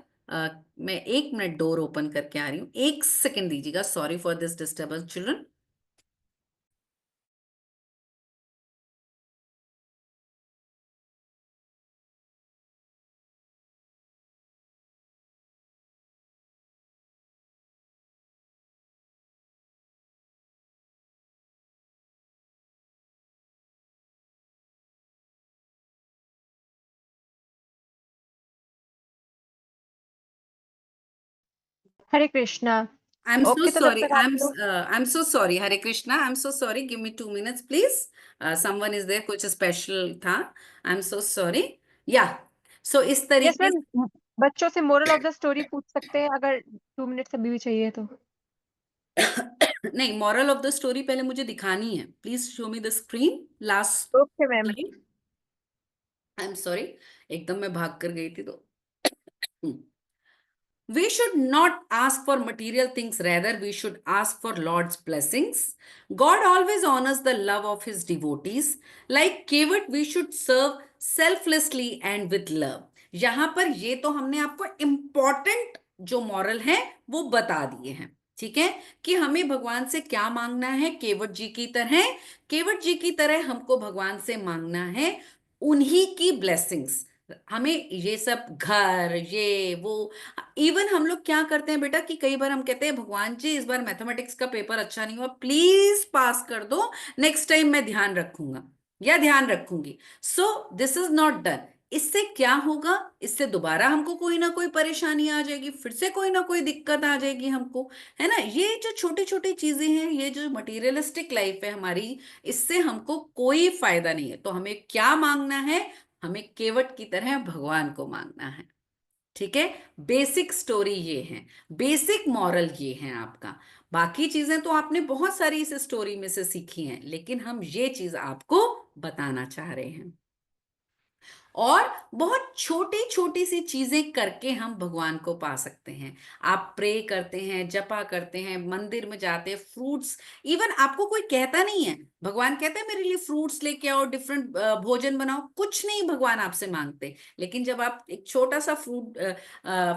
मैं 1 मिनट डोर ओपन करके आ रही हूँ, 1 सेकेंड दीजिएगा, sorry for this disturbance children. Hare Krishna. I'm so okay, तो तब sorry. तक आप लोग I'm so sorry. Hare Krishna. I'm so sorry. Give me 2 minutes, please. Someone is there. कुछ special था. I'm so sorry. Yeah. So इस yes तरीके ma'am, बच्चों से मोरल ऑफ द स्टोरी पूछ सकते हैं अगर 2 मिनट अभी भी चाहिए तो। नहीं, moral of the story पहले मुझे दिखानी है. Please show me the screen. Last okay ma'am. slide. I'm sorry. एकदम मैं भाग कर गई थी तो. We should not ask for material things, rather, we should ask for Lord's blessings. God always honors the love of his devotees. Like Kevat, we should serve selflessly and with love. यहां पर ये तो हमने आपको important जो moral है वो बता दिए हैं। ठीक है, कि हमें भगवान से क्या मांगना है, केवट जी की तरह, केवट जी की तरह हमको भगवान से मांगना है उन्हीं की ब्लेसिंग्स। हमें ये सब घर, ये वो, इवन हम लोग क्या करते हैं बेटा कि कई बार हम कहते हैं भगवान जी इस बार मैथमेटिक्स का पेपर अच्छा नहीं हुआ, प्लीज पास कर दो, नेक्स्ट टाइम मैं ध्यान रखूंगा या ध्यान रखूंगी। So this is not done. इससे क्या होगा, इससे दोबारा हमको कोई ना कोई परेशानी आ जाएगी, फिर से कोई ना कोई दिक्कत आ जाएगी हमको, है ना। ये जो छोटी छोटी चीजें हैं, ये जो मटेरियलिस्टिक लाइफ है हमारी, इससे हमको कोई फायदा नहीं है। तो हमें क्या मांगना है, हमें केवट की तरह भगवान को मांगना है। ठीक है, बेसिक स्टोरी ये है, बेसिक मॉरल ये है आपका। बाकी चीजें तो आपने बहुत सारी इस स्टोरी में से सीखी हैं, लेकिन हम ये चीज आपको बताना चाह रहे हैं। और बहुत छोटी छोटी सी चीजें करके हम भगवान को पा सकते हैं। आप प्रे करते हैं, जपा करते हैं, मंदिर में जाते हैं, फ्रूट्स, इवन आपको कोई कहता नहीं है, भगवान कहते हैं मेरे लिए फ्रूट्स लेके आओ, डिफरेंट भोजन बनाओ, कुछ नहीं भगवान आपसे मांगते। लेकिन जब आप एक छोटा सा फ्रूट,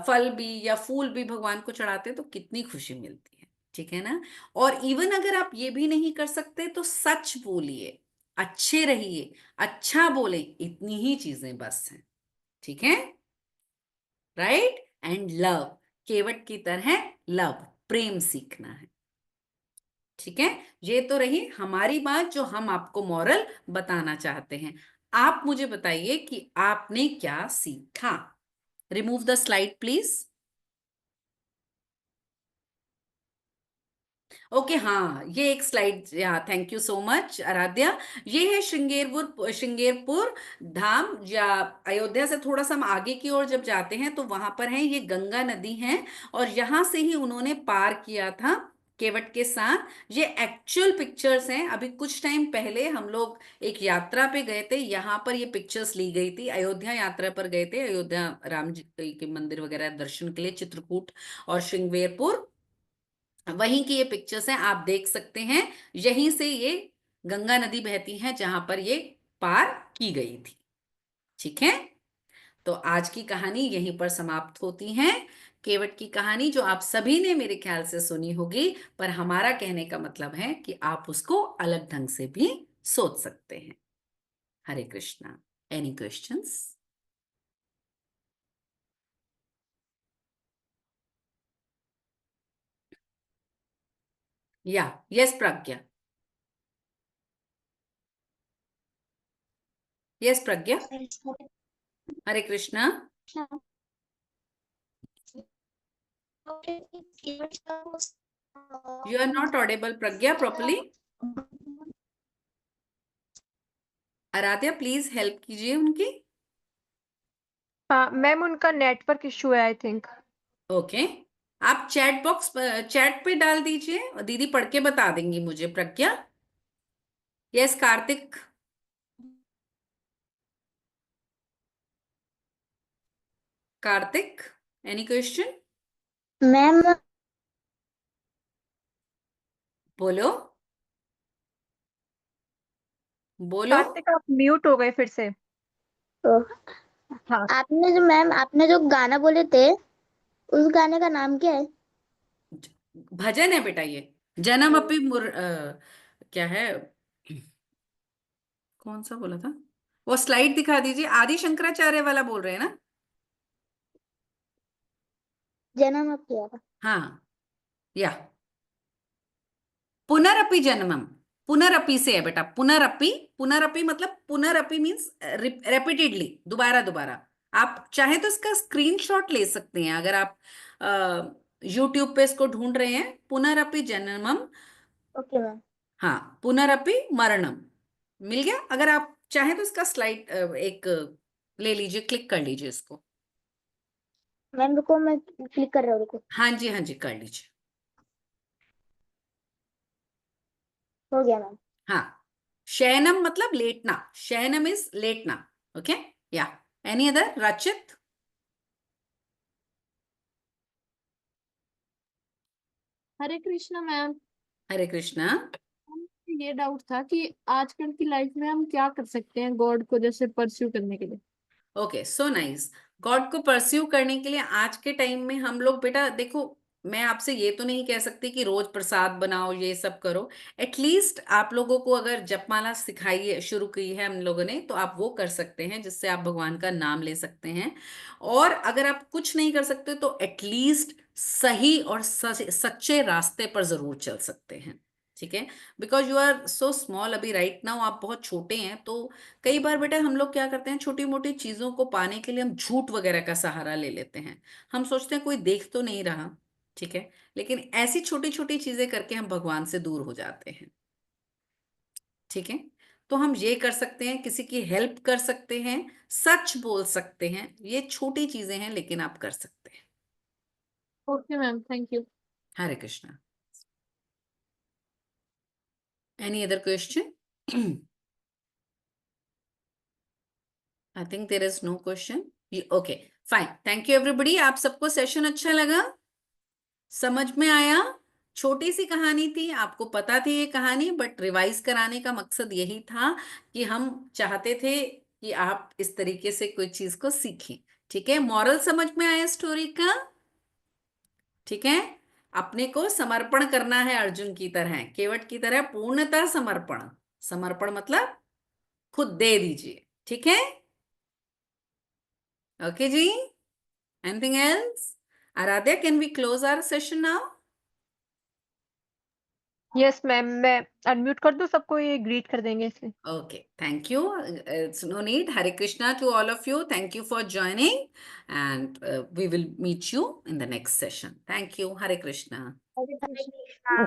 फल भी या फूल भी भगवान को चढ़ाते हैं तो कितनी खुशी मिलती है। ठीक है ना। और इवन अगर आप ये भी नहीं कर सकते तो सच बोलिए, अच्छे रहिए, अच्छा बोले, इतनी ही चीजें बस हैं। ठीक है, राइट। एंड लव, केवट की तरह लव, प्रेम सीखना है। ठीक है, ये तो रही हमारी बात जो हम आपको मॉरल बताना चाहते हैं। आप मुझे बताइए कि आपने क्या सीखा। Remove the slide please. Okay, हाँ, ये एक स्लाइड, हाँ, thank you so much Aaradhya. ये है श्रृंगेरपुर धाम, या अयोध्या से थोड़ा सा हम आगे की ओर जब जाते हैं तो वहां पर है, ये गंगा नदी है, और यहां से ही उन्होंने पार किया था केवट के साथ। ये एक्चुअल पिक्चर्स हैं। अभी कुछ टाइम पहले हम लोग एक यात्रा पे गए थे, यहाँ पर ये पिक्चर्स ली गई थी, अयोध्या यात्रा पर गए थे, अयोध्या राम जी के मंदिर वगैरह दर्शन के लिए, चित्रकूट और श्रृंगेरपुर, वहीं की ये पिक्चर्स हैं, आप देख सकते हैं। यहीं से ये गंगा नदी बहती है जहां पर ये पार की गई थी। ठीक है, तो आज की कहानी यहीं पर समाप्त होती है। केवट की कहानी जो आप सभी ने मेरे ख्याल से सुनी होगी, पर हमारा कहने का मतलब है कि आप उसको अलग ढंग से भी सोच सकते हैं। हरे कृष्णा। Any questions? या yes Pragya, yes Pragya. Hare Krishna. You are not audible Pragya properly. Aradhya please help कीजिए उनकी। हाँ मैम, उनका नेटवर्क इशू है आई थिंक। ओके, आप चैट बॉक्स, चैट पे डाल दीजिए, दीदी पढ़ के बता देंगी मुझे। Pragya. Yes Kartik. Kartik, any question? Ma'am बोलो, बोलो। कार्तिक आप म्यूट हो गए फिर से। हाँ, आपने जो गाना बोले थे उस गाने का नाम क्या है? भजन है बेटा ये, जन्म अपि क्या है, कौन सा बोला था, वो स्लाइड दिखा दीजिए, आदि शंकराचार्य वाला बोल रहे हैं ना। जन्म अब किया था। हाँ, या पुनरअपि जन्मम, पुनरअपि से है बेटा, पुनरअपि। पुनरअपि मतलब पुनरअपि मीन्स रेपिटेडली, दोबारा दोबारा। आप चाहे तो इसका स्क्रीनशॉट ले सकते हैं, अगर आप यूट्यूब पे इसको ढूंढ रहे हैं, पुनरअपि जन्मम। Okay ma'am. हाँ, पुनरअपि मरणम, मिल गया। अगर आप चाहें तो इसका स्लाइड एक ले लीजिए, क्लिक कर लीजिए इसको। मैम रुको, मैं क्लिक कर रहा हूँ, रुको। हाँ जी, हाँ जी, कर लीजिए। हो गया मैम। हाँ, शयनम मतलब लेटना, शयनम इज लेटना। ओके, या एनी अदर रचित? हरे कृष्णा मैम। हरे कृष्णा। ये डाउट था कि आजकल की लाइफ में हम क्या कर सकते हैं गॉड को जैसे परस्यू करने के लिए। Okay, so nice. गॉड को परस्यू करने के लिए आज के टाइम में हम लोग, बेटा देखो, मैं आपसे ये तो नहीं कह सकती कि रोज प्रसाद बनाओ, ये सब करो। एटलीस्ट आप लोगों को अगर जपमाला सिखाई है, शुरू की है हम लोगों ने, तो आप वो कर सकते हैं, जिससे आप भगवान का नाम ले सकते हैं। और अगर आप कुछ नहीं कर सकते तो एटलीस्ट सही और सच्चे रास्ते पर जरूर चल सकते हैं। ठीक है, because you are so small, अभी राइट नाउ आप बहुत छोटे हैं, तो कई बार बेटा हम लोग क्या करते हैं, छोटी मोटी चीजों को पाने के लिए हम झूठ वगैरह का सहारा ले लेते हैं। हम सोचते हैं कोई देख तो नहीं रहा, ठीक है, लेकिन ऐसी छोटी छोटी चीजें करके हम भगवान से दूर हो जाते हैं। ठीक है, तो हम ये कर सकते हैं, किसी की हेल्प कर सकते हैं, सच बोल सकते हैं, ये छोटी चीजें हैं लेकिन आप कर सकते हैं। Okay ma'am, thank you. Hare Krishna. Any other question? I think there is no question. Okay fine, thank you everybody. आप सबको सेशन अच्छा लगा, समझ में आया? छोटी सी कहानी थी, आपको पता थी ये कहानी, बट रिवाइज कराने का मकसद यही था कि हम चाहते थे कि आप इस तरीके से कोई चीज को सीखें। ठीक है, मॉरल समझ में आया स्टोरी का? ठीक है, अपने को समर्पण करना है अर्जुन की तरह, केवट की तरह पूर्णतः समर्पण। समर्पण मतलब खुद दे दीजिए। ठीक है, okay ji, anything else? Aaradhya, can we close our session now? Yes ma'am, मैं अनम्यूट कर दूं सबको, ये ग्रीट कर देंगे इसलिए। Okay, thank you. It's no need. Hare Krishna to all of you. Thank you for joining, and we will meet you in the next session. Thank you. Hare Krishna. Hare Krishna.